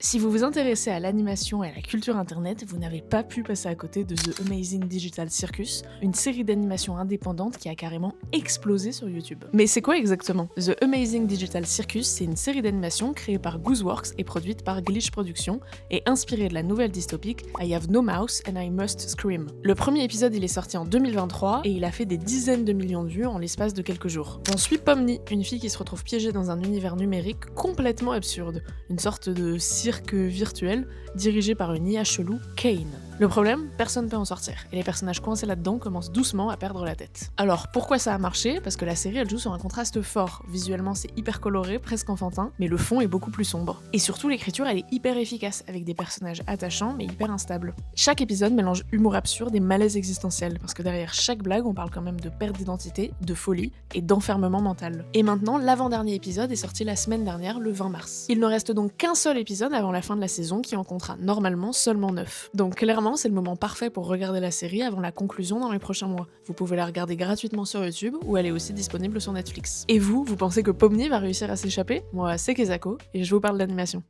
Si vous vous intéressez à l'animation et à la culture internet, vous n'avez pas pu passer à côté de The Amazing Digital Circus, une série d'animation indépendante qui a carrément explosé sur YouTube. Mais c'est quoi exactement? The Amazing Digital Circus, c'est une série d'animation créée par Gooseworks et produite par Glitch Productions et inspirée de la nouvelle dystopique I Have No Mouse and I Must Scream. Le premier épisode il est sorti en 2023 et il a fait des dizaines de millions de vues en l'espace de quelques jours. On suit Pomni, une fille qui se retrouve piégée dans un univers numérique complètement absurde, une sorte de cirque virtuel dirigé par une IA chelou, Kane. Le problème, personne ne peut en sortir, et les personnages coincés là-dedans commencent doucement à perdre la tête. Alors pourquoi ça a marché? Parce que la série elle joue sur un contraste fort, visuellement c'est hyper coloré, presque enfantin, mais le fond est beaucoup plus sombre. Et surtout l'écriture elle est hyper efficace, avec des personnages attachants mais hyper instables. Chaque épisode mélange humour absurde et malaise existentiel, parce que derrière chaque blague on parle quand même de perte d'identité, de folie et d'enfermement mental. Et maintenant, l'avant-dernier épisode est sorti la semaine dernière, le 20 mars. Il ne reste donc qu'un seul épisode avant la fin de la saison qui en comptera normalement seulement 9. Donc clairement, c'est le moment parfait pour regarder la série avant la conclusion dans les prochains mois. Vous pouvez la regarder gratuitement sur YouTube ou elle est aussi disponible sur Netflix. Et vous pensez que Pomni va réussir à s'échapper? Moi, c'est Kezako et je vous parle d'animation.